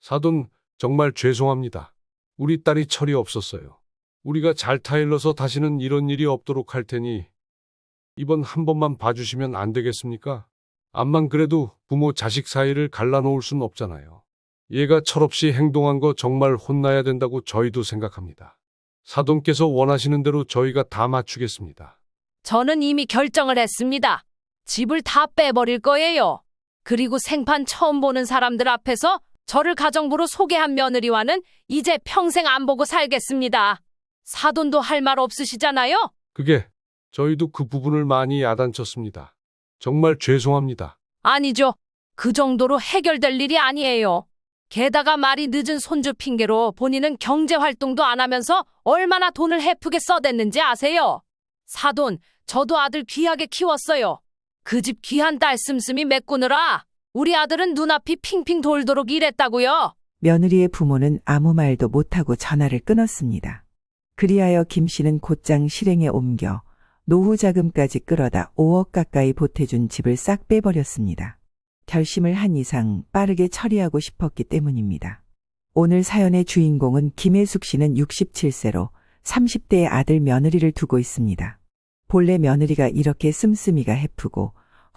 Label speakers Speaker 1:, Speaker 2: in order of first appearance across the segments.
Speaker 1: 사돈, 정말 죄송합니다. 우리 딸이 철이 없었어요. 우리가 잘 타일러서 다시는 이런 일이 없도록 할 테니 이번 한 번만 봐주시면 안 되겠습니까? 암만 그래도 부모 자식 사이를 갈라놓을 순 없잖아요. 얘가 철없이 행동한 거 정말 혼나야 된다고 저희도 생각합니다. 사돈께서 원하시는 대로 저희가 다 맞추겠습니다.
Speaker 2: 저는 이미 결정을 했습니다. 집을 다 빼버릴 거예요. 그리고 생판 처음 보는 사람들 앞에서 저를 가정부로 소개한 며느리와는 이제 평생 안 보고 살겠습니다. 사돈도 할 말 없으시잖아요?
Speaker 1: 그게 저희도 그 부분을 많이 야단쳤습니다. 정말 죄송합니다.
Speaker 2: 아니죠. 그 정도로 해결될 일이 아니에요. 게다가 말이 늦은 손주 핑계로 본인은 경제활동도 안 하면서 얼마나 돈을 헤프게 써댔는지 아세요? 사돈, 저도 아들 귀하게 키웠어요. 그 집 귀한 딸 씀씀이 메꾸느라 우리 아들은 눈앞이 핑핑 돌도록 일했다고요.
Speaker 3: 며느리의 부모는 아무 말도 못하고 전화를 끊었습니다. 그리하여 김 씨는 곧장 실행에 옮겨 노후 자금까지 끌어다 5억 가까이 보태준 집을 싹 빼버렸습니다. 결심을 한 이상 빠르게 처리하고 싶었기 때문입니다. 오늘 사연의 주인공은 김혜숙 씨는 67세로 30대의 아들 며느리를 두고 있습니다. 본래 며느리가 이렇게 씀씀이가 헤프고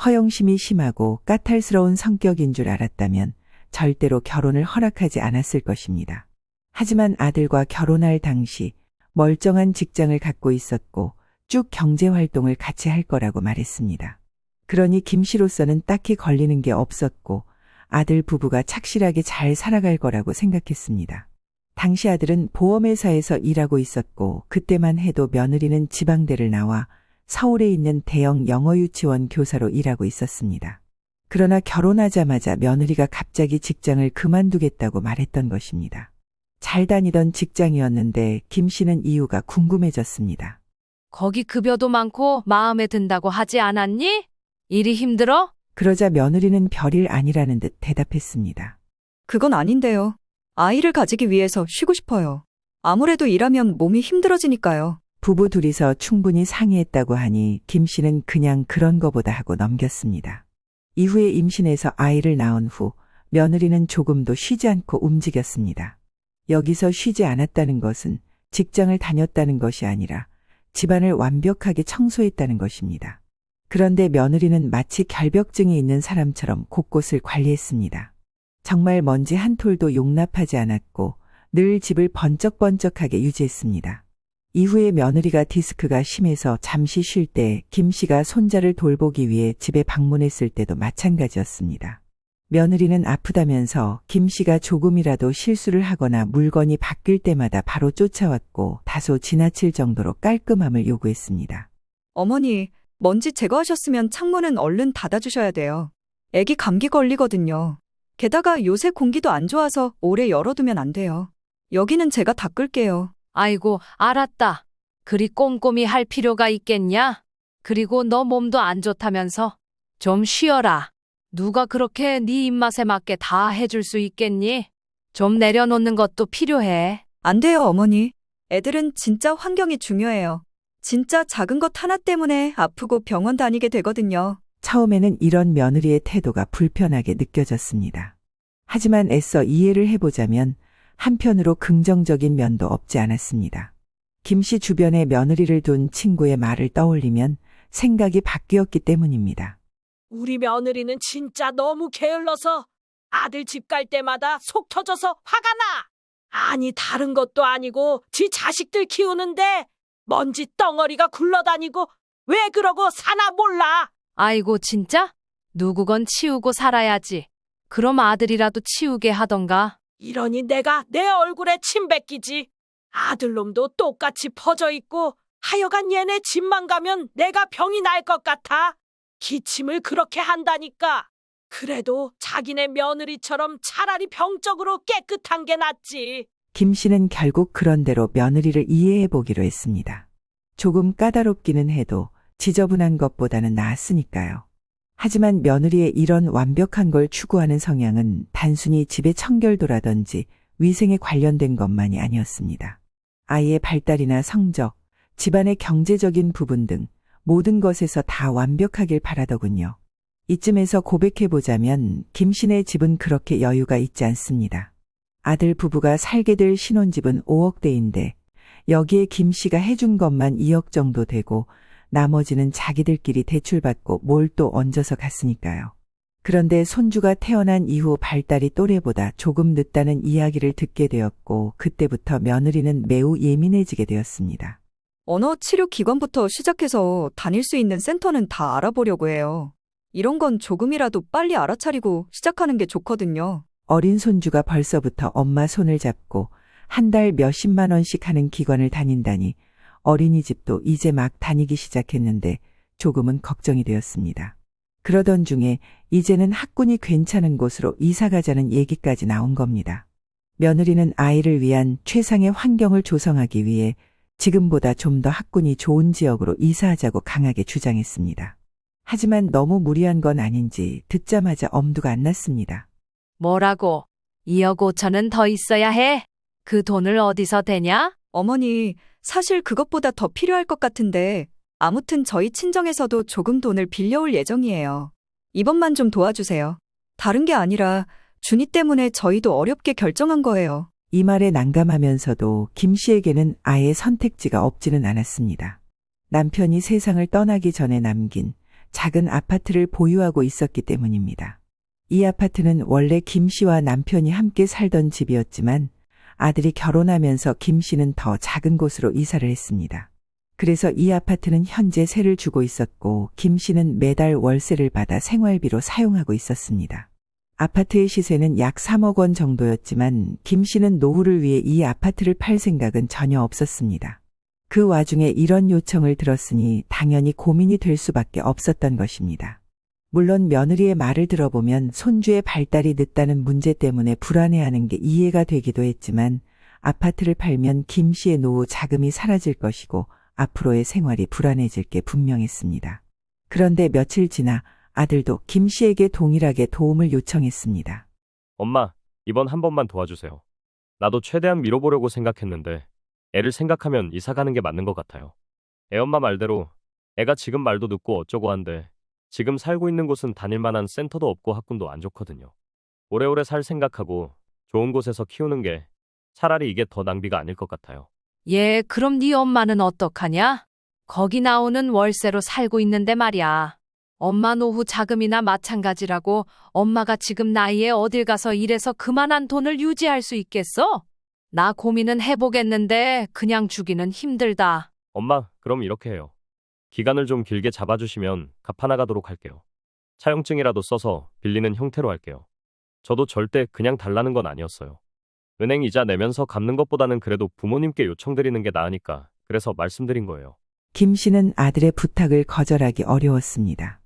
Speaker 3: 허영심이 심하고 까탈스러운 성격인 줄 알았다면 절대로 결혼을 허락하지 않았을 것입니다. 하지만 아들과 결혼할 당시 멀쩡한 직장을 갖고 있었고 쭉 경제활동을 같이 할 거라고 말했습니다. 그러니 김 씨로서는 딱히 걸리는 게 없었고 아들 부부가 착실하게 잘 살아갈 거라고 생각했습니다. 당시 아들은 보험회사에서 일하고 있었고 그때만 해도 며느리는 지방대를 나와 서울에 있는 대형 영어유치원 교사로 일하고 있었습니다. 그러나 결혼하자마자 며느리가 갑자기 직장을 그만두겠다고 말했던 것입니다. 잘 다니던 직장이었는데 김 씨는 이유가 궁금해졌습니다.
Speaker 2: 거기 급여도 많고 마음에 든다고 하지 않았니? 일이 힘들어?
Speaker 3: 그러자 며느리는 별일 아니라는 듯 대답했습니다.
Speaker 4: 그건 아닌데요. 아이를 가지기 위해서 쉬고 싶어요. 아무래도 일하면 몸이 힘들어지니까요.
Speaker 3: 부부 둘이서 충분히 상의했다고 하니 김 씨는 그냥 그런 거보다 하고 넘겼습니다. 이후에 임신해서 아이를 낳은 후 며느리는 조금도 쉬지 않고 움직였습니다. 여기서 쉬지 않았다는 것은 직장을 다녔다는 것이 아니라 집안을 완벽하게 청소했다는 것입니다. 그런데 며느리는 마치 결벽증이 있는 사람처럼 곳곳을 관리했습니다. 정말 먼지 한 톨도 용납하지 않았고 늘 집을 번쩍번쩍하게 유지했습니다. 이후에 며느리가 디스크가 심해서 잠시 쉴 때 김 씨가 손자를 돌보기 위해 집에 방문했을 때도 마찬가지였습니다. 며느리는 아프다면서 김 씨가 조금이라도 실수를 하거나 물건이 바뀔 때마다 바로 쫓아왔고 다소 지나칠 정도로 깔끔함을 요구했습니다.
Speaker 4: 어머니, 먼지 제거하셨으면 창문은 얼른 닫아주셔야 돼요. 애기 감기 걸리거든요. 게다가 요새 공기도 안 좋아서 오래 열어두면 안 돼요. 여기는 제가 닦을게요.
Speaker 2: 아이고, 알았다. 그리 꼼꼼히 할 필요가 있겠냐? 그리고 너 몸도 안 좋다면서 좀 쉬어라. 누가 그렇게 네 입맛에 맞게 다 해줄 수 있겠니? 좀 내려놓는 것도 필요해.
Speaker 4: 안 돼요, 어머니. 애들은 진짜 환경이 중요해요. 진짜 작은 것 하나 때문에 아프고 병원 다니게 되거든요.
Speaker 3: 처음에는 이런 며느리의 태도가 불편하게 느껴졌습니다. 하지만 애써 이해를 해보자면 한편으로 긍정적인 면도 없지 않았습니다. 김 씨 주변에 며느리를 둔 친구의 말을 떠올리면 생각이 바뀌었기 때문입니다.
Speaker 5: 우리 며느리는 진짜 너무 게을러서 아들 집 갈 때마다 속 터져서 화가 나. 아니 다른 것도 아니고 지 자식들 키우는데 먼지 덩어리가 굴러다니고 왜 그러고 사나 몰라.
Speaker 2: 아이고, 진짜? 누구건 치우고 살아야지. 그럼 아들이라도 치우게 하던가.
Speaker 5: 이러니 내가 내 얼굴에 침 뱉기지. 아들놈도 똑같이 퍼져 있고 하여간 얘네 집만 가면 내가 병이 날 것 같아. 기침을 그렇게 한다니까. 그래도 자기네 며느리처럼 차라리 병적으로 깨끗한 게 낫지.
Speaker 3: 김 씨는 결국 그런대로 며느리를 이해해 보기로 했습니다. 조금 까다롭기는 해도 지저분한 것보다는 나았으니까요. 하지만 며느리의 이런 완벽한 걸 추구하는 성향은 단순히 집의 청결도라든지 위생에 관련된 것만이 아니었습니다. 아이의 발달이나 성적, 집안의 경제적인 부분 등 모든 것에서 다 완벽하길 바라더군요. 이쯤에서 고백해보자면 김 씨네 집은 그렇게 여유가 있지 않습니다. 아들 부부가 살게 될 신혼집은 5억대인데 여기에 김 씨가 해준 것만 2억 정도 되고 나머지는 자기들끼리 대출받고 뭘 또 얹어서 갔으니까요. 그런데 손주가 태어난 이후 발달이 또래보다 조금 늦다는 이야기를 듣게 되었고 그때부터 며느리는 매우 예민해지게 되었습니다.
Speaker 4: 언어 치료 기관부터 시작해서 다닐 수 있는 센터는 다 알아보려고 해요. 이런 건 조금이라도 빨리 알아차리고 시작하는 게 좋거든요.
Speaker 3: 어린 손주가 벌써부터 엄마 손을 잡고 한 달 몇십만 원씩 하는 기관을 다닌다니 어린이집도 이제 막 다니기 시작했는데 조금은 걱정이 되었습니다. 그러던 중에 이제는 학군이 괜찮은 곳으로 이사 가자는 얘기까지 나온 겁니다. 며느리는 아이를 위한 최상의 환경을 조성하기 위해 지금보다 좀 더 학군이 좋은 지역으로 이사하자고 강하게 주장했습니다. 하지만 너무 무리한 건 아닌지 듣자마자 엄두가 안 났습니다.
Speaker 2: 뭐라고? 2억 5천은 더 있어야 해? 그 돈을 어디서 대냐?
Speaker 4: 어머니, 사실 그것보다 더 필요할 것 같은데 아무튼 저희 친정에서도 조금 돈을 빌려올 예정이에요. 이번만 좀 도와주세요. 다른 게 아니라 준이 때문에 저희도 어렵게 결정한 거예요.
Speaker 3: 이 말에 난감하면서도 김 씨에게는 아예 선택지가 없지는 않았습니다. 남편이 세상을 떠나기 전에 남긴 작은 아파트를 보유하고 있었기 때문입니다. 이 아파트는 원래 김 씨와 남편이 함께 살던 집이었지만 아들이 결혼하면서 김 씨는 더 작은 곳으로 이사를 했습니다. 그래서 이 아파트는 현재 세를 주고 있었고 김 씨는 매달 월세를 받아 생활비로 사용하고 있었습니다. 아파트의 시세는 약 3억 원 정도였지만 김 씨는 노후를 위해 이 아파트를 팔 생각은 전혀 없었습니다. 그 와중에 이런 요청을 들었으니 당연히 고민이 될 수밖에 없었던 것입니다. 물론 며느리의 말을 들어보면 손주의 발달이 늦다는 문제 때문에 불안해하는 게 이해가 되기도 했지만 아파트를 팔면 김 씨의 노후 자금이 사라질 것이고 앞으로의 생활이 불안해질 게 분명했습니다. 그런데 며칠 지나 아들도 김 씨에게 동일하게 도움을 요청했습니다.
Speaker 6: 엄마, 이번 한 번만 도와주세요. 나도 최대한 미뤄보려고 생각했는데 애를 생각하면 이사 가는 게 맞는 것 같아요. 애엄마 말대로 애가 지금 말도 듣고 어쩌고 한데 지금 살고 있는 곳은 다닐 만한 센터도 없고 학군도 안 좋거든요. 오래오래 살 생각하고 좋은 곳에서 키우는 게 차라리 이게 더 낭비가 아닐 것 같아요.
Speaker 2: 예, 그럼 네 엄마는 어떡하냐? 거기 나오는 월세로 살고 있는데 말이야. 엄마 노후 자금이나 마찬가지라고 엄마가 지금 나이에 어딜 가서 일해서 그만한 돈을 유지할 수 있겠어? 나 고민은 해보겠는데 그냥 주기는 힘들다.
Speaker 6: 엄마, 그럼 이렇게 해요. 기간을 좀 길게 잡아주시면 갚아나가도록 할게요. 차용증이라도 써서 빌리는 형태로 할게요. 저도 절대 그냥 달라는 건 아니었어요. 은행 이자 내면서 갚는 것보다는 그래도 부모님께 요청드리는 게 나으니까 그래서 말씀드린 거예요.
Speaker 3: 김 씨는 아들의 부탁을 거절하기 어려웠습니다.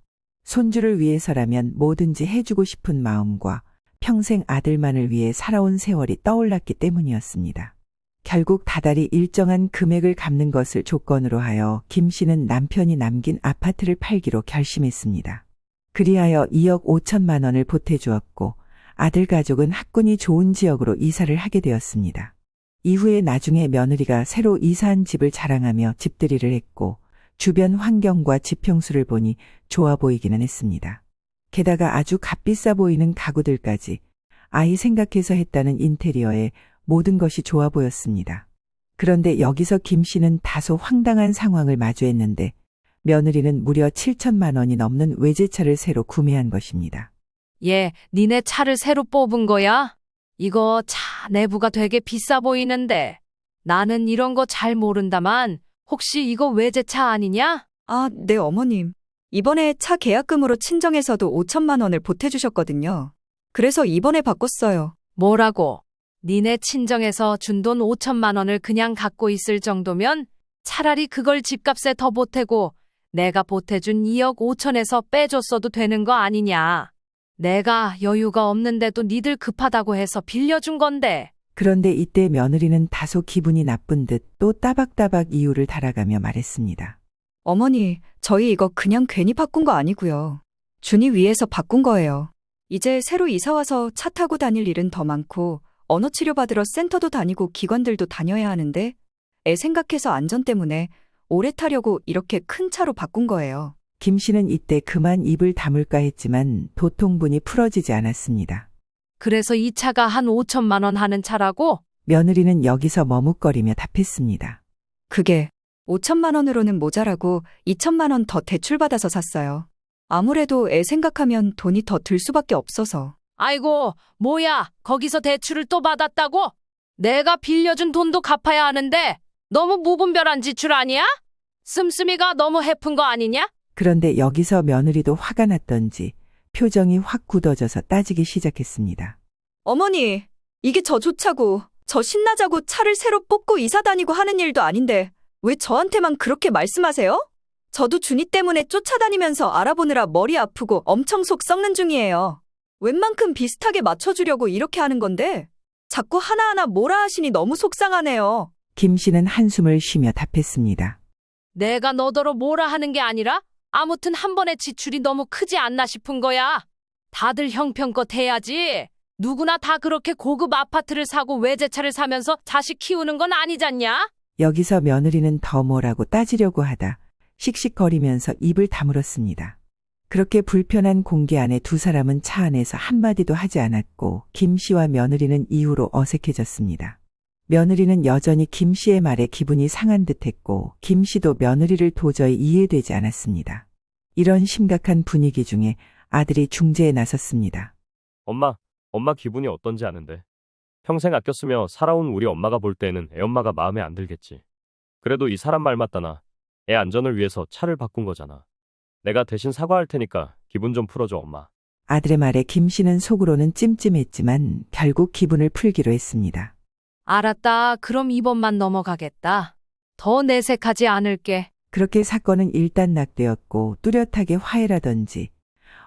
Speaker 3: 손주를 위해서라면 뭐든지 해주고 싶은 마음과 평생 아들만을 위해 살아온 세월이 떠올랐기 때문이었습니다. 결국 다달이 일정한 금액을 갚는 것을 조건으로 하여 김 씨는 남편이 남긴 아파트를 팔기로 결심했습니다. 그리하여 2억 5천만 원을 보태주었고 아들 가족은 학군이 좋은 지역으로 이사를 하게 되었습니다. 이후에 나중에 며느리가 새로 이사한 집을 자랑하며 집들이를 했고 주변 환경과 지평수를 보니 좋아 보이기는 했습니다. 게다가 아주 값비싸 보이는 가구들까지 아이 생각해서 했다는 인테리어에 모든 것이 좋아 보였습니다. 그런데 여기서 김 씨는 다소 황당한 상황을 마주했는데 며느리는 무려 7천만 원이 넘는 외제차를 새로 구매한 것입니다.
Speaker 2: 예, 니네 차를 새로 뽑은 거야? 이거 차 내부가 되게 비싸 보이는데 나는 이런 거 잘 모른다만 혹시 이거 외제차 아니냐?
Speaker 4: 아, 네, 어머님. 이번에 차 계약금으로 친정에서도 5천만 원을 보태주셨거든요. 그래서 이번에 바꿨어요.
Speaker 2: 뭐라고? 니네 친정에서 준 돈 5천만 원을 그냥 갖고 있을 정도면 차라리 그걸 집값에 더 보태고 내가 보태준 2억 5천에서 빼줬어도 되는 거 아니냐. 내가 여유가 없는데도 니들 급하다고 해서 빌려준 건데.
Speaker 3: 그런데 이때 며느리는 다소 기분이 나쁜 듯 또 따박따박 이유를 달아가며 말했습니다.
Speaker 4: 어머니, 저희 이거 그냥 괜히 바꾼 거 아니고요. 준이 위해서 바꾼 거예요. 이제 새로 이사 와서 차 타고 다닐 일은 더 많고 언어 치료 받으러 센터도 다니고 기관들도 다녀야 하는데 애 생각해서 안전 때문에 오래 타려고 이렇게 큰 차로 바꾼 거예요.
Speaker 3: 김 씨는 이때 그만 입을 다물까 했지만 도통분이 풀어지지 않았습니다.
Speaker 2: 그래서 이 차가 한 5천만 원 하는 차라고?
Speaker 3: 며느리는 여기서 머뭇거리며 답했습니다.
Speaker 4: 그게 5천만 원으로는 모자라고 2천만 원 더 대출받아서 샀어요. 아무래도 애 생각하면 돈이 더 들 수밖에 없어서.
Speaker 2: 아이고, 뭐야, 거기서 대출을 또 받았다고? 내가 빌려준 돈도 갚아야 하는데 너무 무분별한 지출 아니야? 씀씀이가 너무 해픈 거 아니냐?
Speaker 3: 그런데 여기서 며느리도 화가 났던지 표정이 확 굳어져서 따지기 시작했습니다.
Speaker 4: 어머니, 이게 저 좋자고, 저 신나자고 차를 새로 뽑고 이사 다니고 하는 일도 아닌데 왜 저한테만 그렇게 말씀하세요? 저도 준이 때문에 쫓아다니면서 알아보느라 머리 아프고 엄청 속 썩는 중이에요. 웬만큼 비슷하게 맞춰주려고 이렇게 하는 건데 자꾸 하나하나 뭐라 하시니 너무 속상하네요.
Speaker 3: 김 씨는 한숨을 쉬며 답했습니다.
Speaker 2: 내가 너더러 뭐라 하는 게 아니라 아무튼 한 번의 지출이 너무 크지 않나 싶은 거야. 다들 형편껏 해야지. 누구나 다 그렇게 고급 아파트를 사고 외제차를 사면서 자식 키우는 건 아니잖냐?
Speaker 3: 여기서 며느리는 더 뭐라고 따지려고 하다 씩씩거리면서 입을 다물었습니다. 그렇게 불편한 공개 안에 두 사람은 차 안에서 한마디도 하지 않았고 김 씨와 며느리는 이후로 어색해졌습니다. 며느리는 여전히 김 씨의 말에 기분이 상한 듯했고 김 씨도 며느리를 도저히 이해되지 않았습니다. 이런 심각한 분위기 중에 아들이 중재에 나섰습니다.
Speaker 6: 엄마 기분이 어떤지 아는데. 평생 아껴 쓰며 살아온 우리 엄마가 볼 때에는 애엄마가 마음에 안 들겠지. 그래도 이 사람 말 맞다나. 애 안전을 위해서 차를 바꾼 거잖아. 내가 대신 사과할 테니까 기분 좀 풀어줘, 엄마.
Speaker 3: 아들의 말에 김 씨는 속으로는 찜찜했지만 결국 기분을 풀기로 했습니다.
Speaker 2: 알았다. 그럼 이번만 넘어가겠다. 더 내색하지 않을게.
Speaker 3: 그렇게 사건은 일단락되었고 뚜렷하게 화해라든지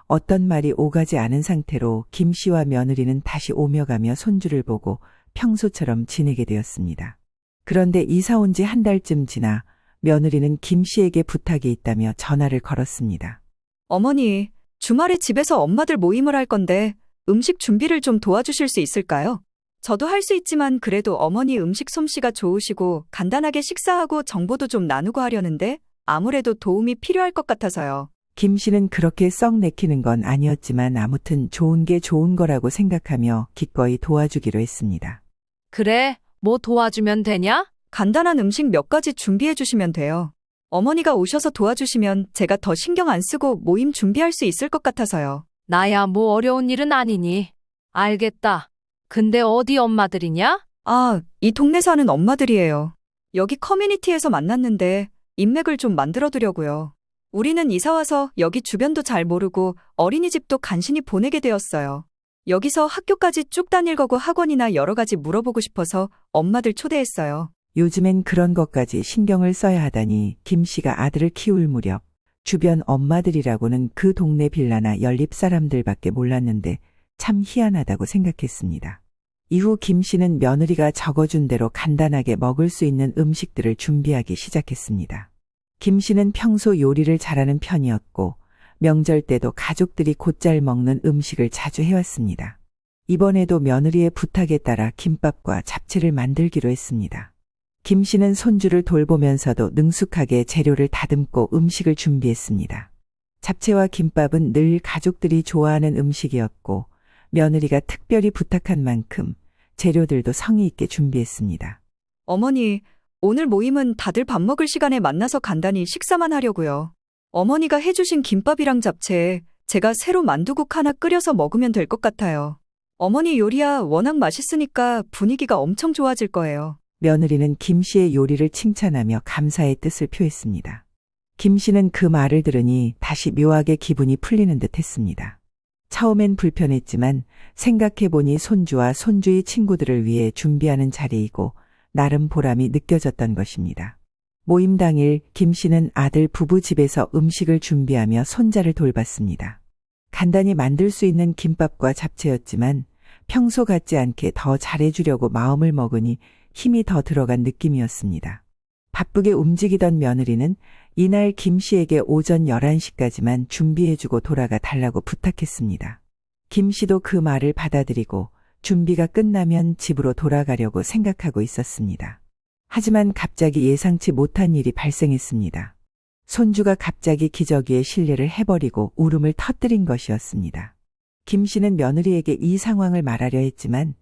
Speaker 3: 어떤 말이 오가지 않은 상태로 김 씨와 며느리는 다시 오며 가며 손주를 보고 평소처럼 지내게 되었습니다. 그런데 이사 온 지 한 달쯤 지나 며느리는 김 씨에게 부탁이 있다며 전화를 걸었습니다.
Speaker 4: 어머니, 주말에 집에서 엄마들 모임을 할 건데 음식 준비를 좀 도와주실 수 있을까요? 저도 할 수 있지만 그래도 어머니 음식 솜씨가 좋으시고 간단하게 식사하고 정보도 좀 나누고 하려는데 아무래도 도움이 필요할 것 같아서요.
Speaker 3: 김 씨는 그렇게 썩 내키는 건 아니었지만 아무튼 좋은 게 좋은 거라고 생각하며 기꺼이 도와주기로 했습니다.
Speaker 2: 그래, 뭐 도와주면 되냐?
Speaker 4: 간단한 음식 몇 가지 준비해 주시면 돼요. 어머니가 오셔서 도와주시면 제가 더 신경 안 쓰고 모임 준비할 수 있을 것 같아서요.
Speaker 2: 나야 뭐 어려운 일은 아니니. 알겠다. 근데 어디 엄마들이냐?
Speaker 4: 아, 이 동네 사는 엄마들이에요. 여기 커뮤니티에서 만났는데 인맥을 좀 만들어 두려고요. 우리는 이사 와서 여기 주변도 잘 모르고 어린이집도 간신히 보내게 되었어요. 여기서 학교까지 쭉 다닐 거고 학원이나 여러 가지 물어보고 싶어서 엄마들 초대했어요.
Speaker 3: 요즘엔 그런 것까지 신경을 써야 하다니 김 씨가 아들을 키울 무렵 주변 엄마들이라고는 그 동네 빌라나 연립 사람들밖에 몰랐는데 참 희한하다고 생각했습니다. 이후 김 씨는 며느리가 적어준 대로 간단하게 먹을 수 있는 음식들을 준비하기 시작했습니다. 김 씨는 평소 요리를 잘하는 편이었고 명절 때도 가족들이 곧잘 먹는 음식을 자주 해왔습니다. 이번에도 며느리의 부탁에 따라 김밥과 잡채를 만들기로 했습니다. 김 씨는 손주를 돌보면서도 능숙하게 재료를 다듬고 음식을 준비했습니다. 잡채와 김밥은 늘 가족들이 좋아하는 음식이었고 며느리가 특별히 부탁한 만큼 재료들도 성의 있게 준비했습니다.
Speaker 4: 어머니, 오늘 모임은 다들 밥 먹을 시간에 만나서 간단히 식사만 하려고요. 어머니가 해주신 김밥이랑 잡채에 제가 새로 만두국 하나 끓여서 먹으면 될 것 같아요. 어머니 요리야 워낙 맛있으니까 분위기가 엄청 좋아질 거예요.
Speaker 3: 며느리는 김 씨의 요리를 칭찬하며 감사의 뜻을 표했습니다. 김 씨는 그 말을 들으니 다시 묘하게 기분이 풀리는 듯 했습니다. 처음엔 불편했지만 생각해보니 손주와 손주의 친구들을 위해 준비하는 자리이고 나름 보람이 느껴졌던 것입니다. 모임 당일 김 씨는 아들 부부 집에서 음식을 준비하며 손자를 돌봤습니다. 간단히 만들 수 있는 김밥과 잡채였지만 평소 같지 않게 더 잘해주려고 마음을 먹으니 힘이 더 들어간 느낌이었습니다. 바쁘게 움직이던 며느리는 이날 김 씨에게 오전 11시까지만 준비해주고 돌아가 달라고 부탁했습니다. 김 씨도 그 말을 받아들이고 준비가 끝나면 집으로 돌아가려고 생각하고 있었습니다. 하지만 갑자기 예상치 못한 일이 발생했습니다. 손주가 갑자기 기저귀에 실례를 해버리고 울음을 터뜨린 것이었습니다. 김 씨는 며느리에게 이 상황을 말하려 했지만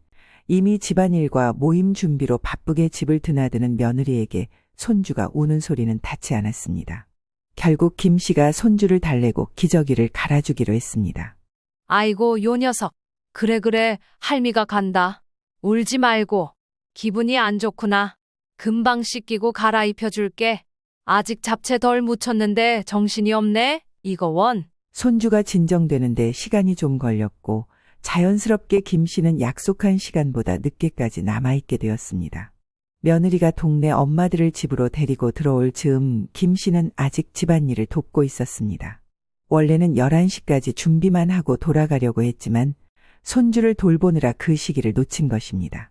Speaker 3: 이미 집안일과 모임 준비로 바쁘게 집을 드나드는 며느리에게 손주가 우는 소리는 닿지 않았습니다. 결국 김 씨가 손주를 달래고 기저귀를 갈아주기로 했습니다.
Speaker 2: 아이고, 요 녀석. 그래, 할미가 간다. 울지 말고. 기분이 안 좋구나. 금방 씻기고 갈아입혀 줄게. 아직 잡채 덜 묻혔는데 정신이 없네. 이거 원.
Speaker 3: 손주가 진정되는데 시간이 좀 걸렸고 자연스럽게 김 씨는 약속한 시간보다 늦게까지 남아있게 되었습니다. 며느리가 동네 엄마들을 집으로 데리고 들어올 즈음 김 씨는 아직 집안일을 돕고 있었습니다. 원래는 11시까지 준비만 하고 돌아가려고 했지만 손주를 돌보느라 그 시기를 놓친 것입니다.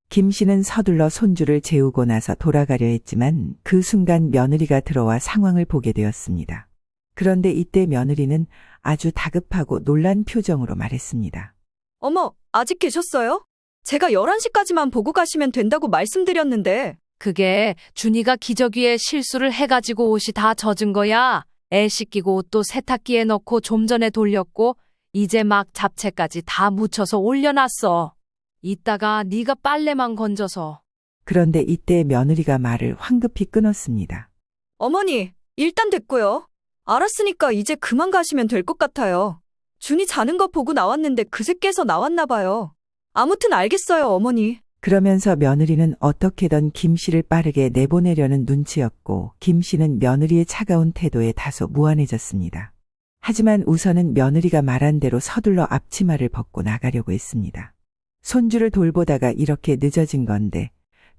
Speaker 3: 김 씨는 서둘러 손주를 재우고 나서 돌아가려 했지만 그 순간 며느리가 들어와 상황을 보게 되었습니다. 그런데 이때 며느리는 아주 다급하고 놀란 표정으로 말했습니다.
Speaker 4: 어머, 아직 계셨어요? 제가 11시까지만 보고 가시면 된다고 말씀드렸는데.
Speaker 2: 그게 준이가 기저귀에 실수를 해가지고 옷이 다 젖은 거야. 애 씻기고 옷도 세탁기에 넣고 좀 전에 돌렸고 이제 막 잡채까지 다 묻혀서 올려놨어. 이따가 네가 빨래만 건져서.
Speaker 3: 그런데 이때 며느리가 말을 황급히 끊었습니다.
Speaker 4: 어머니, 일단 됐고요. 알았으니까 이제 그만 가시면 될 것 같아요. 준이 자는 거 보고 나왔는데 그새 깨서 나왔나 봐요. 아무튼 알겠어요, 어머니.
Speaker 3: 그러면서 며느리는 어떻게든 김 씨를 빠르게 내보내려는 눈치였고 김 씨는 며느리의 차가운 태도에 다소 무안해졌습니다. 하지만 우선은 며느리가 말한 대로 서둘러 앞치마를 벗고 나가려고 했습니다. 손주를 돌보다가 이렇게 늦어진 건데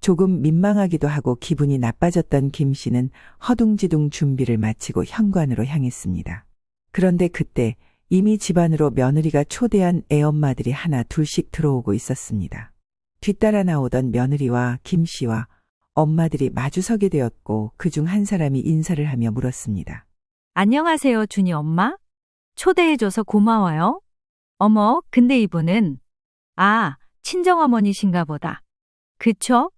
Speaker 3: 조금 민망하기도 하고 기분이 나빠졌던 김 씨는 허둥지둥 준비를 마치고 현관으로 향했습니다. 그런데 그때 이미 집 안으로 며느리가 초대한 애엄마들이 하나 둘씩 들어오고 있었습니다. 뒤따라 나오던 며느리와 김 씨와 엄마들이 마주서게 되었고 그중 한 사람이 인사를 하며 물었습니다.
Speaker 7: 안녕하세요, 준이 엄마. 초대해줘서 고마워요. 어머, 근데 이분은 친정어머니신가 보다. 그쵸?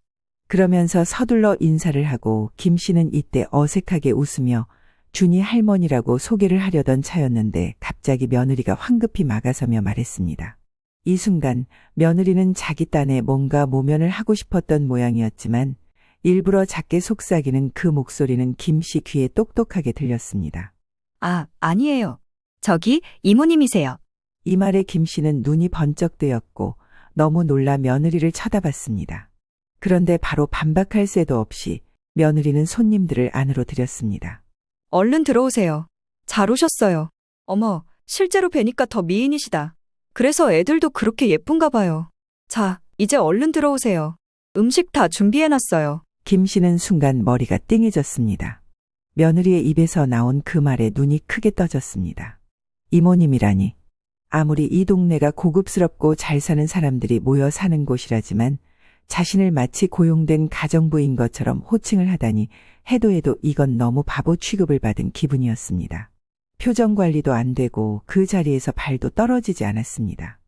Speaker 3: 그러면서 서둘러 인사를 하고 김 씨는 이때 어색하게 웃으며 준이 할머니라고 소개를 하려던 차였는데 갑자기 며느리가 황급히 막아서며 말했습니다. 이 순간 며느리는 자기 딴에 뭔가 모면을 하고 싶었던 모양이었지만 일부러 작게 속삭이는 그 목소리는 김 씨 귀에 똑똑하게 들렸습니다.
Speaker 4: 아니에요. 저기 이모님이세요.
Speaker 3: 이 말에 김 씨는 눈이 번쩍 뜨였고 너무 놀라 며느리를 쳐다봤습니다. 그런데 바로 반박할 새도 없이 며느리는 손님들을 안으로 들였습니다.
Speaker 4: 얼른 들어오세요. 잘 오셨어요. 어머, 실제로 뵈니까 더 미인이시다. 그래서 애들도 그렇게 예쁜가 봐요. 자, 이제 얼른 들어오세요. 음식 다 준비해놨어요.
Speaker 3: 김 씨는 순간 머리가 띵해졌습니다. 며느리의 입에서 나온 그 말에 눈이 크게 떠졌습니다. 이모님이라니. 아무리 이 동네가 고급스럽고 잘 사는 사람들이 모여 사는 곳이라지만 자신을 마치 고용된 가정부인 것처럼 호칭을 하다니 해도 이건 너무 바보 취급을 받은 기분이었습니다. 표정 관리도 안 되고 그 자리에서 발도 떨어지지 않았습니다.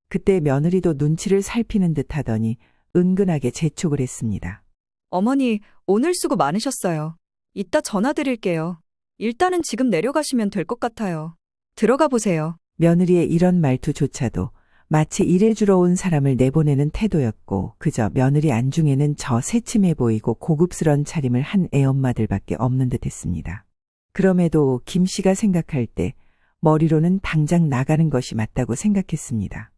Speaker 3: 그때 며느리도 눈치를 살피는 듯 하더니 은근하게 재촉을 했습니다.
Speaker 4: 어머니, 오늘 수고 많으셨어요. 이따 전화 드릴게요. 일단은 지금 내려가시면 될 것 같아요. 들어가 보세요.
Speaker 3: 며느리의 이런 말투조차도 마치 일해주러 온 사람을 내보내는 태도였고 그저 며느리 안중에는 저 새침해 보이고 고급스런 차림을 한 애엄마들밖에 없는 듯했습니다. 그럼에도 김 씨가 생각할 때 머리로는 당장 나가는 것이 맞다고 생각했습니다.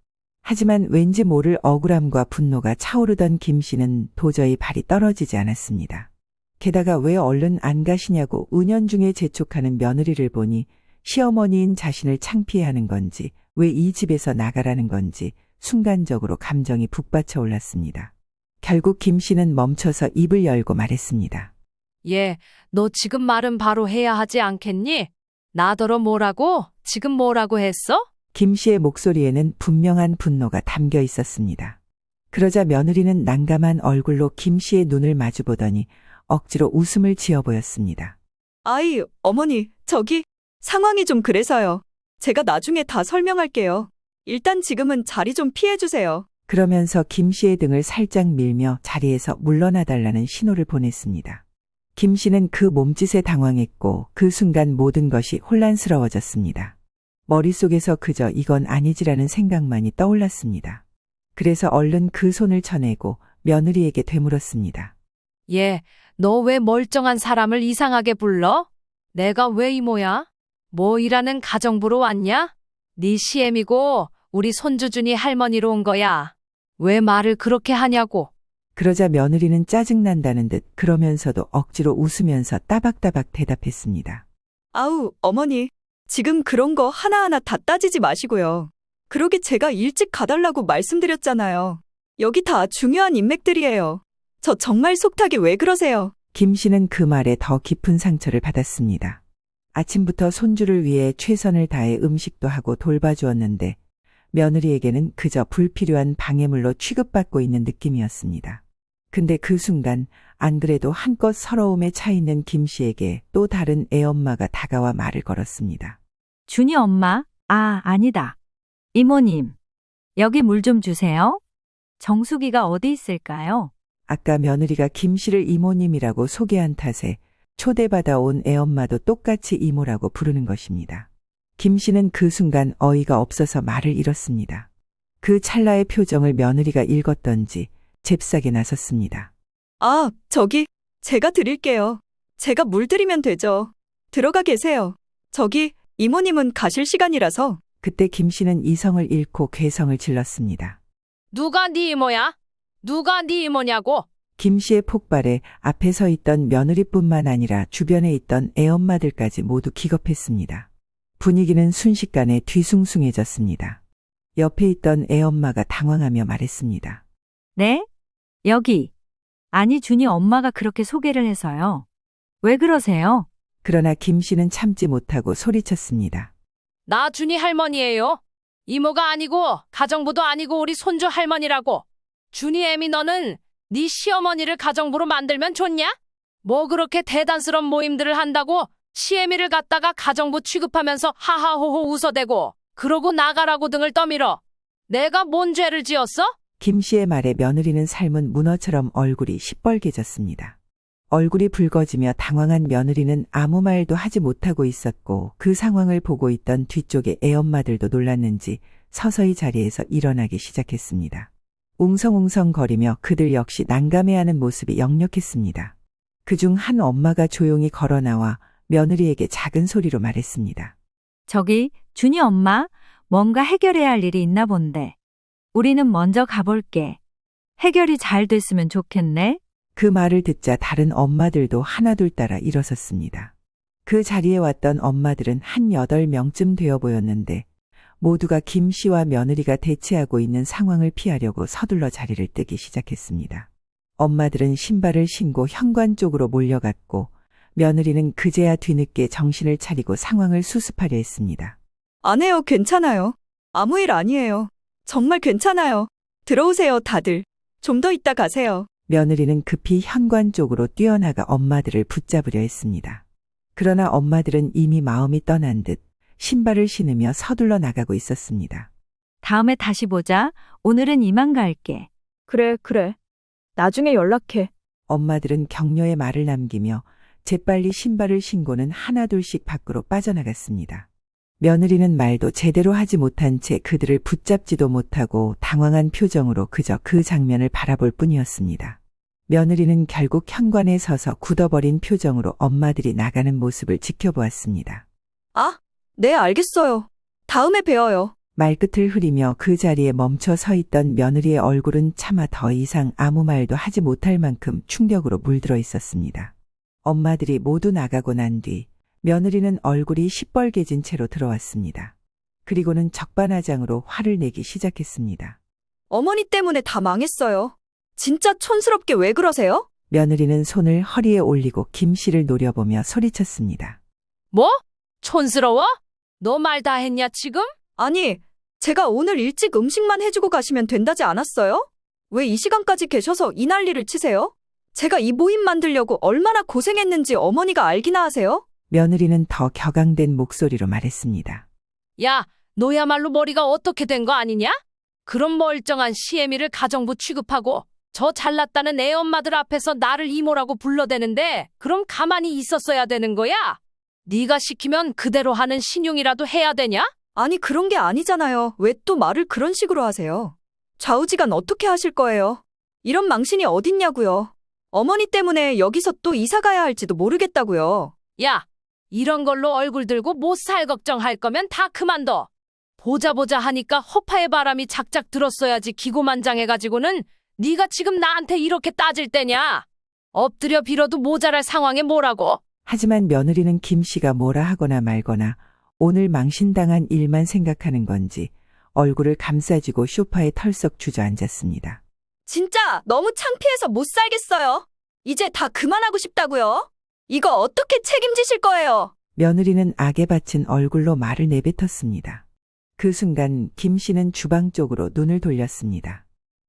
Speaker 3: 하지만 왠지 모를 억울함과 분노가 차오르던 김 씨는 도저히 발이 떨어지지 않았습니다. 게다가 왜 얼른 안 가시냐고 은연중에 재촉하는 며느리를 보니 시어머니인 자신을 창피해하는 건지 왜 이 집에서 나가라는 건지 순간적으로 감정이 북받쳐 올랐습니다. 결국 김 씨는 멈춰서 입을 열고 말했습니다.
Speaker 2: 너 지금 말은 바로 해야 하지 않겠니? 나더러 뭐라고? 지금 뭐라고 했어?
Speaker 3: 김 씨의 목소리에는 분명한 분노가 담겨 있었습니다. 그러자 며느리는 난감한 얼굴로 김 씨의 눈을 마주보더니 억지로 웃음을 지어 보였습니다.
Speaker 4: 어머니, 저기 상황이 좀 그래서요. 제가 나중에 다 설명할게요. 일단 지금은 자리 좀 피해주세요.
Speaker 3: 그러면서 김 씨의 등을 살짝 밀며 자리에서 물러나달라는 신호를 보냈습니다. 김 씨는 그 몸짓에 당황했고 그 순간 모든 것이 혼란스러워졌습니다. 머릿속에서 그저 이건 아니지라는 생각만이 떠올랐습니다. 그래서 얼른 그 손을 쳐내고 며느리에게 되물었습니다.
Speaker 2: 얘, 너 왜 멀쩡한 사람을 이상하게 불러? 내가 왜 이모야? 뭐 일하는 가정부로 왔냐? 네 시엠이고 우리 손주준이 할머니로 온 거야. 왜 말을 그렇게 하냐고.
Speaker 3: 그러자 며느리는 짜증난다는 듯 그러면서도 억지로 웃으면서 따박따박 대답했습니다.
Speaker 4: 아우, 어머니. 지금 그런 거 하나하나 다 따지지 마시고요. 그러기 제가 일찍 가달라고 말씀드렸잖아요. 여기 다 중요한 인맥들이에요. 저 정말 속닥이 왜 그러세요?
Speaker 3: 김 씨는 그 말에 더 깊은 상처를 받았습니다. 아침부터 손주를 위해 최선을 다해 음식도 하고 돌봐주었는데 며느리에게는 그저 불필요한 방해물로 취급받고 있는 느낌이었습니다. 근데 그 순간 안 그래도 한껏 서러움에 차 있는 김 씨에게 또 다른 애엄마가 다가와 말을 걸었습니다.
Speaker 7: 준이 엄마? 아, 아니다. 이모님. 여기 물 좀 주세요. 정수기가 어디 있을까요?
Speaker 3: 아까 며느리가 김 씨를 이모님이라고 소개한 탓에 초대받아 온 애엄마도 똑같이 이모라고 부르는 것입니다. 김 씨는 그 순간 어이가 없어서 말을 잃었습니다. 그 찰나의 표정을 며느리가 읽었던지 잽싸게 나섰습니다.
Speaker 4: 아, 저기, 제가 드릴게요. 제가 물 드리면 되죠. 들어가 계세요. 저기, 이모님은 가실 시간이라서.
Speaker 3: 그때 김 씨는 이성을 잃고 괴성을 질렀습니다.
Speaker 2: 누가 네 이모야? 누가 네 이모냐고.
Speaker 3: 김 씨의 폭발에 앞에 서 있던 며느리뿐만 아니라 주변에 있던 애엄마들까지 모두 기겁했습니다. 분위기는 순식간에 뒤숭숭해졌습니다. 옆에 있던 애엄마가 당황하며 말했습니다.
Speaker 7: 네? 여기. 아니, 준이 엄마가 그렇게 소개를 해서요. 왜 그러세요?
Speaker 3: 그러나 김 씨는 참지 못하고 소리쳤습니다.
Speaker 2: 나 준이 할머니예요. 이모가 아니고 가정부도 아니고 우리 손주 할머니라고. 준이 애미 너는 네 시어머니를 가정부로 만들면 좋냐? 뭐 그렇게 대단스러운 모임들을 한다고 시애미를 갖다가 가정부 취급하면서 하하호호 웃어대고 그러고 나가라고 등을 떠밀어. 내가 뭔 죄를 지었어?
Speaker 3: 김 씨의 말에 며느리는 삶은 문어처럼 얼굴이 시뻘개졌습니다. 얼굴이 붉어지며 당황한 며느리는 아무 말도 하지 못하고 있었고 그 상황을 보고 있던 뒤쪽의 애엄마들도 놀랐는지 서서히 자리에서 일어나기 시작했습니다. 웅성웅성거리며 그들 역시 난감해하는 모습이 역력했습니다. 그중 한 엄마가 조용히 걸어나와 며느리에게 작은 소리로 말했습니다.
Speaker 7: 저기, 준이 엄마, 뭔가 해결해야 할 일이 있나 본데. 우리는 먼저 가볼게. 해결이 잘 됐으면 좋겠네.
Speaker 3: 그 말을 듣자 다른 엄마들도 하나둘 따라 일어섰습니다. 그 자리에 왔던 엄마들은 한 8명쯤 되어 보였는데 모두가 김 씨와 며느리가 대치하고 있는 상황을 피하려고 서둘러 자리를 뜨기 시작했습니다. 엄마들은 신발을 신고 현관 쪽으로 몰려갔고 며느리는 그제야 뒤늦게 정신을 차리고 상황을 수습하려 했습니다.
Speaker 4: 안 해요, 괜찮아요. 아무 일 아니에요. 정말 괜찮아요. 들어오세요, 다들. 좀 더 있다 가세요.
Speaker 3: 며느리는 급히 현관 쪽으로 뛰어나가 엄마들을 붙잡으려 했습니다. 그러나 엄마들은 이미 마음이 떠난 듯 신발을 신으며 서둘러 나가고 있었습니다.
Speaker 7: 다음에 다시 보자. 오늘은 이만 갈게.
Speaker 8: 그래. 나중에 연락해.
Speaker 3: 엄마들은 격려의 말을 남기며 재빨리 신발을 신고는 하나둘씩 밖으로 빠져나갔습니다. 며느리는 말도 제대로 하지 못한 채 그들을 붙잡지도 못하고 당황한 표정으로 그저 그 장면을 바라볼 뿐이었습니다. 며느리는 결국 현관에 서서 굳어버린 표정으로 엄마들이 나가는 모습을 지켜보았습니다.
Speaker 4: 아, 네, 알겠어요. 다음에 봬요.
Speaker 3: 말끝을 흐리며 그 자리에 멈춰 서 있던 며느리의 얼굴은 차마 더 이상 아무 말도 하지 못할 만큼 충격으로 물들어 있었습니다. 엄마들이 모두 나가고 난 뒤 며느리는 얼굴이 시뻘개진 채로 들어왔습니다. 그리고는 적반하장으로 화를 내기 시작했습니다.
Speaker 4: 어머니 때문에 다 망했어요. 진짜 촌스럽게 왜 그러세요?
Speaker 3: 며느리는 손을 허리에 올리고 김 씨를 노려보며 소리쳤습니다.
Speaker 2: 뭐? 촌스러워? 너 말 다 했냐 지금?
Speaker 4: 아니, 제가 오늘 일찍 음식만 해주고 가시면 된다지 않았어요? 왜 이 시간까지 계셔서 이 난리를 치세요? 제가 이 모임 만들려고 얼마나 고생했는지 어머니가 알기나 하세요?
Speaker 3: 며느리는 더 격앙된 목소리로 말했습니다.
Speaker 2: 야, 너야말로 머리가 어떻게 된 거 아니냐? 그런 멀쩡한 시애미를 가정부 취급하고 저 잘났다는 애 엄마들 앞에서 나를 이모라고 불러대는데 그럼 가만히 있었어야 되는 거야? 네가 시키면 그대로 하는 신용이라도 해야 되냐?
Speaker 4: 아니, 그런 게 아니잖아요. 왜 또 말을 그런 식으로 하세요? 좌우지간 어떻게 하실 거예요? 이런 망신이 어딨냐고요. 어머니 때문에 여기서 또 이사 가야 할지도 모르겠다고요.
Speaker 2: 야, 이런 걸로 얼굴 들고 못 살 걱정할 거면 다 그만둬. 보자 보자 하니까 허파의 바람이 작작 들었어야지 기고만장해가지고는 네가 지금 나한테 이렇게 따질 때냐? 엎드려 빌어도 모자랄 상황에 뭐라고?
Speaker 3: 하지만 며느리는 김 씨가 뭐라 하거나 말거나 오늘 망신당한 일만 생각하는 건지 얼굴을 감싸쥐고 소파에 털썩 주저앉았습니다.
Speaker 4: 진짜 너무 창피해서 못 살겠어요. 이제 다 그만하고 싶다고요. 이거 어떻게 책임지실 거예요?
Speaker 3: 며느리는 악에 받친 얼굴로 말을 내뱉었습니다. 그 순간 김 씨는 주방 쪽으로 눈을 돌렸습니다.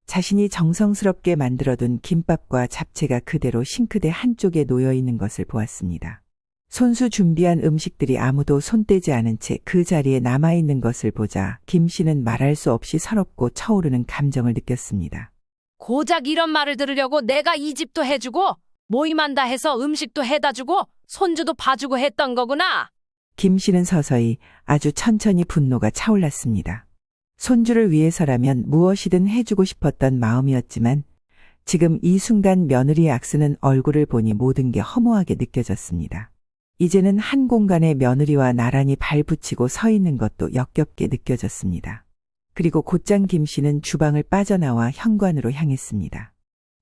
Speaker 3: 자신이 정성스럽게 만들어둔 김밥과 잡채가 그대로 싱크대 한쪽에 놓여 있는 것을 보았습니다. 손수 준비한 음식들이 아무도 손대지 않은 채 그 자리에 남아있는 것을 보자 김 씨는 말할 수 없이 서럽고 차오르는 감정을 느꼈습니다.
Speaker 2: 고작 이런 말을 들으려고 내가 이 집도 해주고 모임한다 해서 음식도 해다 주고 손주도 봐주고 했던 거구나.
Speaker 3: 김 씨는 서서히 아주 천천히 분노가 차올랐습니다. 손주를 위해서라면 무엇이든 해주고 싶었던 마음이었지만 지금 이 순간 며느리의 악쓰는 얼굴을 보니 모든 게 허무하게 느껴졌습니다. 이제는 한 공간에 며느리와 나란히 발붙이고 서 있는 것도 역겹게 느껴졌습니다. 그리고 곧장 김 씨는 주방을 빠져나와 현관으로 향했습니다.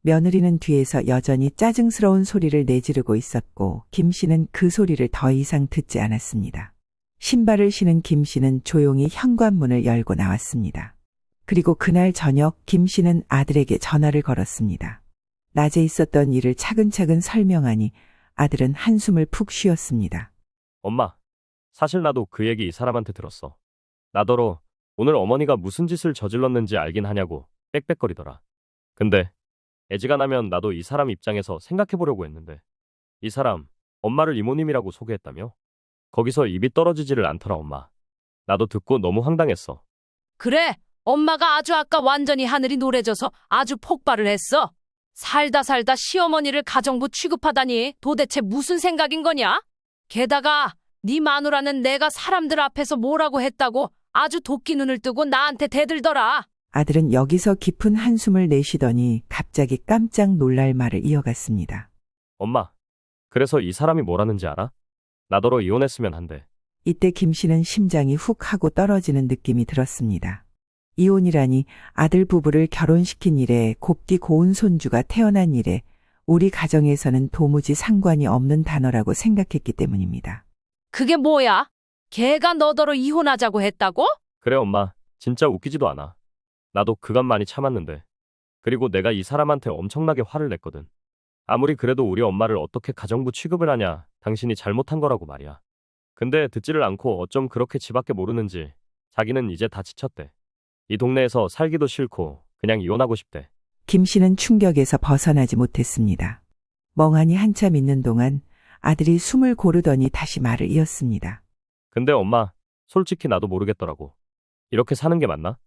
Speaker 3: 며느리는 뒤에서 여전히 짜증스러운 소리를 내지르고 있었고 김 씨는 그 소리를 더 이상 듣지 않았습니다. 신발을 신은 김 씨는 조용히 현관문을 열고 나왔습니다. 그리고 그날 저녁 김 씨는 아들에게 전화를 걸었습니다. 낮에 있었던 일을 차근차근 설명하니 아들은 한숨을 푹 쉬었습니다.
Speaker 6: 엄마, 사실 나도 그 얘기 이 사람한테 들었어. 나더러 오늘 어머니가 무슨 짓을 저질렀는지 알긴 하냐고 빽빽거리더라. 근데 애지간하면 나도 이 사람 입장에서 생각해보려고 했는데 이 사람 엄마를 이모님이라고 소개했다며? 거기서 입이 떨어지지를 않더라 엄마. 나도 듣고 너무 황당했어.
Speaker 2: 그래, 엄마가 아주 아까 완전히 하늘이 노래져서 아주 폭발을 했어. 살다 살다 시어머니를 가정부 취급하다니 도대체 무슨 생각인 거냐? 게다가 네 마누라는 내가 사람들 앞에서 뭐라고 했다고 아주 도끼 눈을 뜨고 나한테 대들더라.
Speaker 3: 아들은 여기서 깊은 한숨을 내쉬더니 갑자기 깜짝 놀랄 말을 이어갔습니다.
Speaker 6: 엄마, 그래서 이 사람이 뭐라는지 알아? 나더러 이혼했으면 한대.
Speaker 3: 이때 김 씨는 심장이 훅 하고 떨어지는 느낌이 들었습니다. 이혼이라니 아들 부부를 결혼시킨 일에 곱디 고운 손주가 태어난 일에 우리 가정에서는 도무지 상관이 없는 단어라고 생각했기 때문입니다.
Speaker 2: 그게 뭐야? 걔가 너더러 이혼하자고 했다고?
Speaker 6: 그래 엄마, 진짜 웃기지도 않아. 나도 그간 많이 참았는데. 그리고 내가 이 사람한테 엄청나게 화를 냈거든. 아무리 그래도 우리 엄마를 어떻게 가정부 취급을 하냐, 당신이 잘못한 거라고 말이야. 근데 듣지를 않고 어쩜 그렇게 지밖에 모르는지 자기는 이제 다 지쳤대. 이 동네에서 살기도 싫고 그냥 이혼하고 싶대.
Speaker 3: 김 씨는 충격에서 벗어나지 못했습니다. 멍하니 한참 있는 동안 아들이 숨을 고르더니 다시 말을 이었습니다.
Speaker 6: 근데 엄마, 솔직히 나도 모르겠더라고. 이렇게 사는 게 맞나?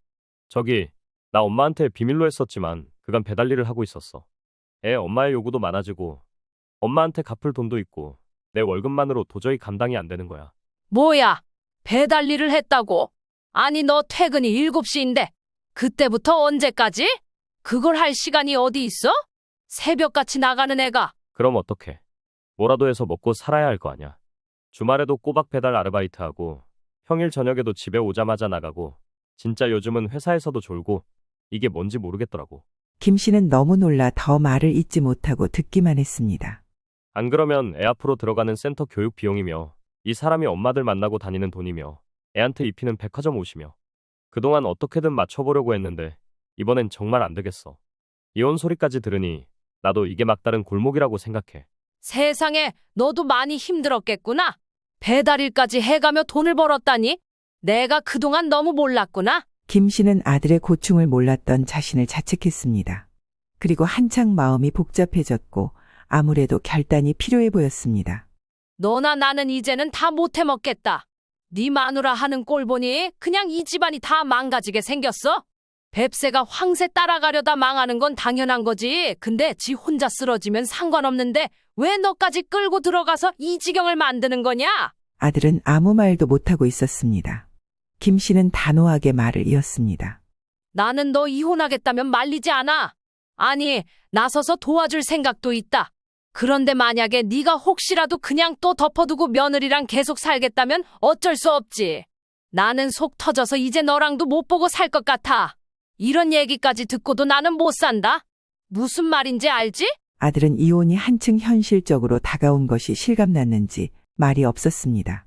Speaker 6: 저기, 나 엄마한테 비밀로 했었지만 그간 배달 일을 하고 있었어. 애 엄마의 요구도 많아지고 엄마한테 갚을 돈도 있고 내 월급만으로 도저히 감당이 안 되는 거야.
Speaker 2: 뭐야? 배달 일을 했다고? 아니 너 퇴근이 7시인데 그때부터 언제까지? 그걸 할 시간이 어디 있어? 새벽같이 나가는 애가.
Speaker 6: 그럼 어떡해. 뭐라도 해서 먹고 살아야 할 거 아냐. 주말에도 꼬박 배달 아르바이트하고 평일 저녁에도 집에 오자마자 나가고 진짜 요즘은 회사에서도 졸고 이게 뭔지 모르겠더라고.
Speaker 3: 김 씨는 너무 놀라 더 말을 잇지 못하고 듣기만 했습니다.
Speaker 6: 안 그러면 애 앞으로 들어가는 센터 교육 비용이며 이 사람이 엄마들 만나고 다니는 돈이며 애한테 입히는 백화점 옷이며 그동안 어떻게든 맞춰보려고 했는데 이번엔 정말 안 되겠어. 이혼 소리까지 들으니 나도 이게 막다른 골목이라고 생각해.
Speaker 2: 세상에 너도 많이 힘들었겠구나. 배달일까지 해가며 돈을 벌었다니? 내가 그동안 너무 몰랐구나.
Speaker 3: 김 씨는 아들의 고충을 몰랐던 자신을 자책했습니다. 그리고 한창 마음이 복잡해졌고 아무래도 결단이 필요해 보였습니다.
Speaker 2: 너나 나는 이제는 다 못해 먹겠다. 네 마누라 하는 꼴 보니 그냥 이 집안이 다 망가지게 생겼어. 뱁새가 황새 따라가려다 망하는 건 당연한 거지. 근데 지 혼자 쓰러지면 상관없는데 왜 너까지 끌고 들어가서 이 지경을 만드는 거냐?
Speaker 3: 아들은 아무 말도 못하고 있었습니다. 김 씨는 단호하게 말을 이었습니다.
Speaker 2: 나는 너 이혼하겠다면 말리지 않아. 아니, 나서서 도와줄 생각도 있다. 그런데 만약에 네가 혹시라도 그냥 또 덮어두고 며느리랑 계속 살겠다면 어쩔 수 없지. 나는 속 터져서 이제 너랑도 못 보고 살 것 같아. 이런 얘기까지 듣고도 나는 못 산다. 무슨 말인지 알지?
Speaker 3: 아들은 이혼이 한층 현실적으로 다가온 것이 실감났는지 말이 없었습니다.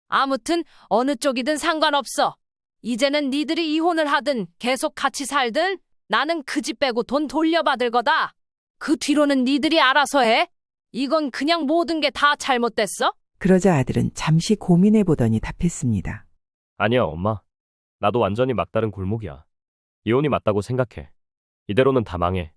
Speaker 2: 아무튼 어느 쪽이든 상관없어. 이제는 니들이 이혼을 하든 계속 같이 살든 나는 그 집 빼고 돈 돌려받을 거다. 그 뒤로는 니들이 알아서 해. 이건 그냥 모든 게 다 잘못됐어?
Speaker 3: 그러자 아들은 잠시 고민해 보더니 답했습니다.
Speaker 6: 아니야, 엄마. 나도 완전히 막다른 골목이야. 이혼이 맞다고 생각해. 이대로는 다 망해.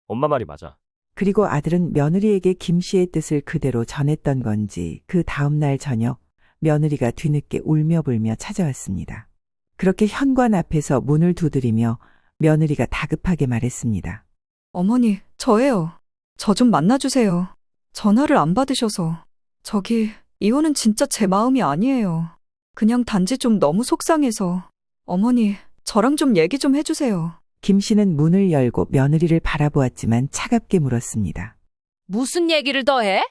Speaker 6: 엄마 말이 맞아.
Speaker 3: 그리고 아들은 며느리에게 김 씨의 뜻을 그대로 전했던 건지 그 다음날 저녁 며느리가 뒤늦게 울며불며 찾아왔습니다. 그렇게 현관 앞에서 문을 두드리며 며느리가 다급하게 말했습니다.
Speaker 4: 어머니, 저예요. 저 좀 만나주세요. 전화를 안 받으셔서. 저기, 이혼은 진짜 제 마음이 아니에요. 그냥 단지 좀 너무 속상해서. 어머니, 저랑 좀 얘기 좀 해주세요.
Speaker 3: 김 씨는 문을 열고 며느리를 바라보았지만 차갑게 물었습니다.
Speaker 2: 무슨 얘기를 더 해?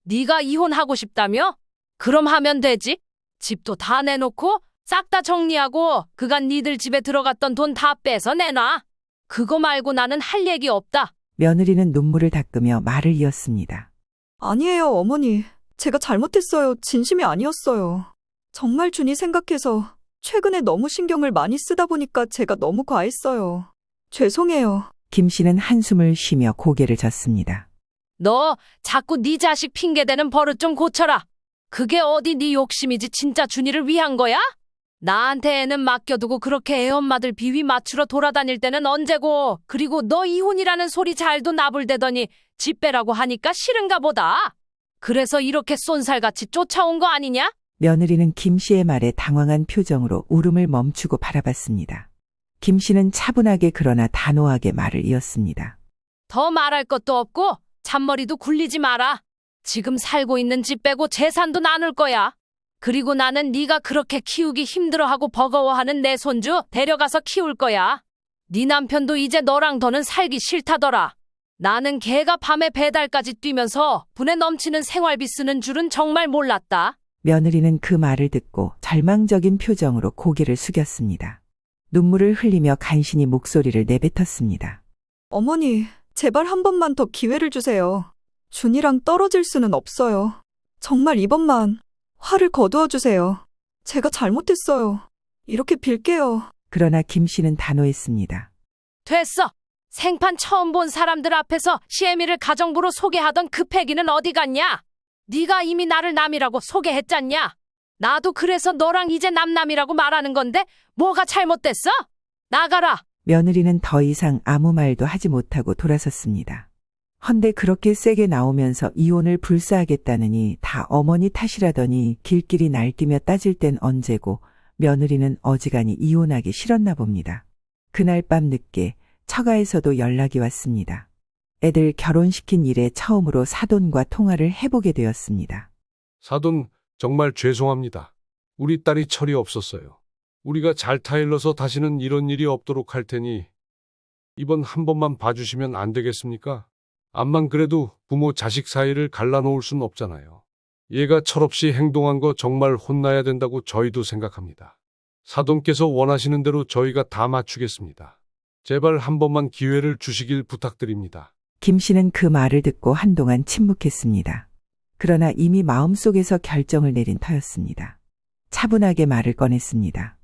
Speaker 2: 네가 이혼하고 싶다며? 그럼 하면 되지. 집도 다 내놓고 싹 다 정리하고 그간 니들 집에 들어갔던 돈 다 빼서 내놔. 그거 말고 나는 할 얘기 없다.
Speaker 3: 며느리는 눈물을 닦으며 말을 이었습니다.
Speaker 4: 아니에요, 어머니. 제가 잘못했어요. 진심이 아니었어요. 정말 준이 생각해서 최근에 너무 신경을 많이 쓰다 보니까 제가 너무 과했어요. 죄송해요.
Speaker 3: 김 씨는 한숨을 쉬며 고개를 젓습니다.
Speaker 2: 너 자꾸 네 자식 핑계대는 버릇 좀 고쳐라. 그게 어디 네 욕심이지 진짜 준이를 위한 거야? 나한테 애는 맡겨두고 그렇게 애엄마들 비위 맞추러 돌아다닐 때는 언제고. 그리고 너 이혼이라는 소리 잘도 나불대더니 집 빼라고 하니까 싫은가 보다. 그래서 이렇게 쏜살같이 쫓아온 거 아니냐?
Speaker 3: 며느리는 김 씨의 말에 당황한 표정으로 울음을 멈추고 바라봤습니다. 김 씨는 차분하게 그러나 단호하게 말을 이었습니다.
Speaker 2: 더 말할 것도 없고 잔머리도 굴리지 마라. 지금 살고 있는 집 빼고 재산도 나눌 거야. 그리고 나는 네가 그렇게 키우기 힘들어하고 버거워하는 내 손주 데려가서 키울 거야. 네 남편도 이제 너랑 더는 살기 싫다더라. 나는 걔가 밤에 배달까지 뛰면서 분에 넘치는 생활비 쓰는 줄은 정말 몰랐다.
Speaker 3: 며느리는 그 말을 듣고 절망적인 표정으로 고개를 숙였습니다. 눈물을 흘리며 간신히 목소리를 내뱉었습니다.
Speaker 4: 어머니, 제발 한 번만 더 기회를 주세요. 준이랑 떨어질 수는 없어요. 정말 이번만 화를 거두어 주세요. 제가 잘못했어요. 이렇게 빌게요.
Speaker 3: 그러나 김 씨는 단호했습니다.
Speaker 2: 됐어. 생판 처음 본 사람들 앞에서 시애미를 가정부로 소개하던 그 패기는 어디 갔냐? 네가 이미 나를 남이라고 소개했잖냐? 나도 그래서 너랑 이제 남남이라고 말하는 건데 뭐가 잘못됐어? 나가라.
Speaker 3: 며느리는 더 이상 아무 말도 하지 못하고 돌아섰습니다. 헌데 그렇게 세게 나오면서 이혼을 불사하겠다느니 다 어머니 탓이라더니 길길이 날뛰며 따질 땐 언제고 며느리는 어지간히 이혼하기 싫었나 봅니다. 그날 밤 늦게 처가에서도 연락이 왔습니다. 애들 결혼시킨 일에 처음으로 사돈과 통화를 해보게 되었습니다.
Speaker 1: 사돈, 정말 죄송합니다. 우리 딸이 철이 없었어요. 우리가 잘 타일러서 다시는 이런 일이 없도록 할 테니 이번 한 번만 봐주시면 안 되겠습니까? 암만 그래도 부모 자식 사이를 갈라놓을 순 없잖아요. 얘가 철없이 행동한 거 정말 혼나야 된다고 저희도 생각합니다. 사돈께서 원하시는 대로 저희가 다 맞추겠습니다. 제발 한 번만 기회를 주시길 부탁드립니다.
Speaker 3: 김 씨는 그 말을 듣고 한동안 침묵했습니다. 그러나 이미 마음속에서 결정을 내린 터였습니다. 차분하게 말을 꺼냈습니다.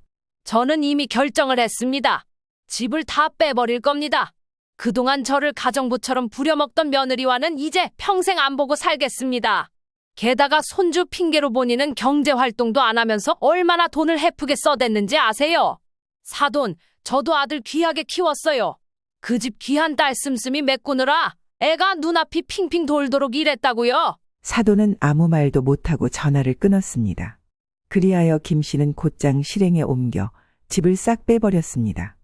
Speaker 2: 저는 이미 결정을 했습니다. 집을 다 빼버릴 겁니다. 그동안 저를 가정부처럼 부려먹던 며느리와는 이제 평생 안 보고 살겠습니다. 게다가 손주 핑계로 본인은 경제활동도 안 하면서 얼마나 돈을 헤프게 써댔는지 아세요? 사돈, 저도 아들 귀하게 키웠어요. 그 집 귀한 딸 씀씀이 메꾸느라 애가 눈앞이 핑핑 돌도록 일했다고요.
Speaker 3: 사돈은 아무 말도 못하고 전화를 끊었습니다. 그리하여 김 씨는 곧장 실행에 옮겨 집을 싹 빼버렸습니다.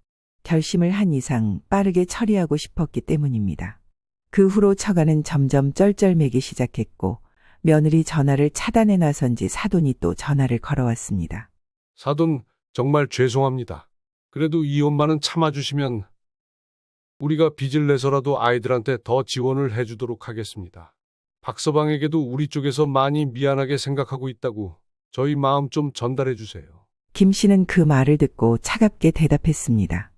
Speaker 3: 결심을 한 이상 빠르게 처리하고 싶었기 때문입니다. 그 후로 처가는 점점 쩔쩔매기 시작했고 며느리 전화를 차단해 나선지 사돈이 또 전화를 걸어왔습니다.
Speaker 1: 사돈, 정말 죄송합니다. 그래도 이 엄마는 참아주시면 우리가 빚을 내서라도 아이들한테 더 지원을 해주도록 하겠습니다. 박서방에게도 우리 쪽에서 많이 미안하게 생각하고 있다고 저희 마음 좀 전달해 주세요.
Speaker 3: 김 씨는 그 말을 듣고 차갑게 대답했습니다.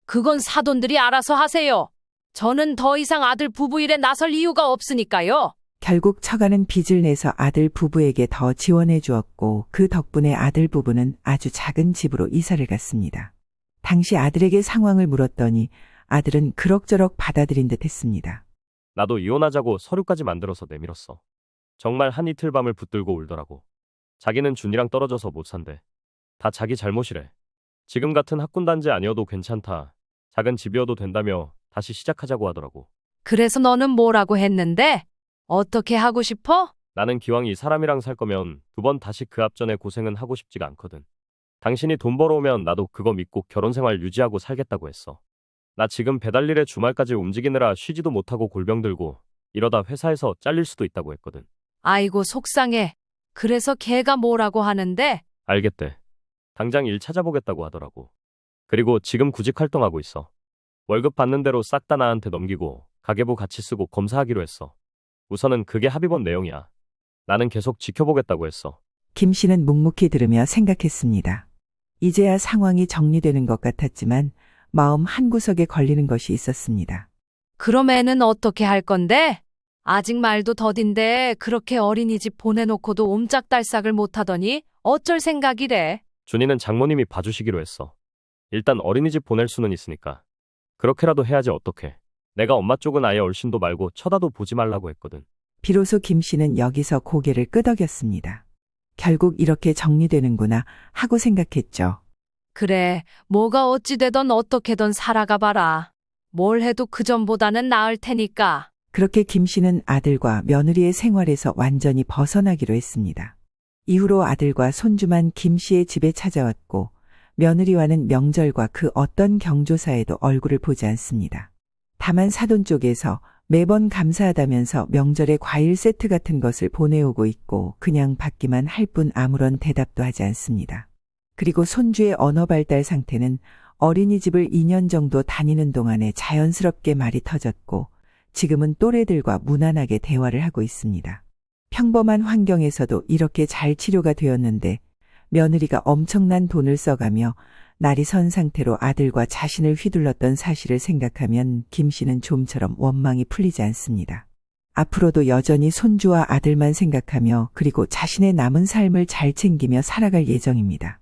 Speaker 2: 그건 사돈들이 알아서 하세요. 저는 더 이상 아들 부부 일에 나설 이유가 없으니까요.
Speaker 3: 결국 처가는 빚을 내서 아들 부부에게 더 지원해 주었고 그 덕분에 아들 부부는 아주 작은 집으로 이사를 갔습니다. 당시 아들에게 상황을 물었더니 아들은 그럭저럭 받아들인 듯 했습니다.
Speaker 6: 나도 이혼하자고 서류까지 만들어서 내밀었어. 정말 한 이틀 밤을 붙들고 울더라고. 자기는 준이랑 떨어져서 못 산대. 다 자기 잘못이래. 지금 같은 학군 단지 아니어도 괜찮다. 작은 집이어도 된다며 다시 시작하자고 하더라고.
Speaker 2: 그래서 너는 뭐라고 했는데? 어떻게 하고 싶어?
Speaker 6: 나는 기왕 이 사람이랑 살 거면 2번 다시 그 앞전에 고생은 하고 싶지가 않거든. 당신이 돈 벌어오면 나도 그거 믿고 결혼 생활 유지하고 살겠다고 했어. 나 지금 배달일에 주말까지 움직이느라 쉬지도 못하고 골병 들고 이러다 회사에서 잘릴 수도 있다고 했거든.
Speaker 2: 아이고 속상해. 그래서 걔가 뭐라고 하는데?
Speaker 6: 알겠대. 당장 일 찾아보겠다고 하더라고. 그리고 지금 구직 활동하고 있어. 월급 받는 대로 싹 다 나한테 넘기고 가계부 같이 쓰고 검사하기로 했어. 우선은 그게 합의본 내용이야. 나는 계속 지켜보겠다고 했어.
Speaker 3: 김 씨는 묵묵히 들으며 생각했습니다. 이제야 상황이 정리되는 것 같았지만 마음 한구석에 걸리는 것이 있었습니다.
Speaker 2: 그럼 애는 어떻게 할 건데? 아직 말도 더딘데 그렇게 어린이집 보내놓고도 옴짝달싹을 못하더니 어쩔 생각이래.
Speaker 6: 준이는 장모님이 봐주시기로 했어. 일단 어린이집 보낼 수는 있으니까. 그렇게라도 해야지 어떡해. 내가 엄마 쪽은 아예 얼씬도 말고 쳐다도 보지 말라고 했거든.
Speaker 3: 비로소 김 씨는 여기서 고개를 끄덕였습니다. 결국 이렇게 정리되는구나 하고 생각했죠.
Speaker 2: 그래, 뭐가 어찌되던 어떻게든 살아가 봐라. 뭘 해도 그전보다는 나을 테니까.
Speaker 3: 그렇게 김 씨는 아들과 며느리의 생활에서 완전히 벗어나기로 했습니다. 이후로 아들과 손주만 김 씨의 집에 찾아왔고 며느리와는 명절과 그 어떤 경조사에도 얼굴을 보지 않습니다. 다만 사돈 쪽에서 매번 감사하다면서 명절에 과일 세트 같은 것을 보내오고 있고 그냥 받기만 할 뿐 아무런 대답도 하지 않습니다. 그리고 손주의 언어 발달 상태는 어린이집을 2년 정도 다니는 동안에 자연스럽게 말이 터졌고 지금은 또래들과 무난하게 대화를 하고 있습니다. 평범한 환경에서도 이렇게 잘 치료가 되었는데 며느리가 엄청난 돈을 써가며 날이 선 상태로 아들과 자신을 휘둘렀던 사실을 생각하면 김 씨는 좀처럼 원망이 풀리지 않습니다. 앞으로도 여전히 손주와 아들만 생각하며 그리고 자신의 남은 삶을 잘 챙기며 살아갈 예정입니다.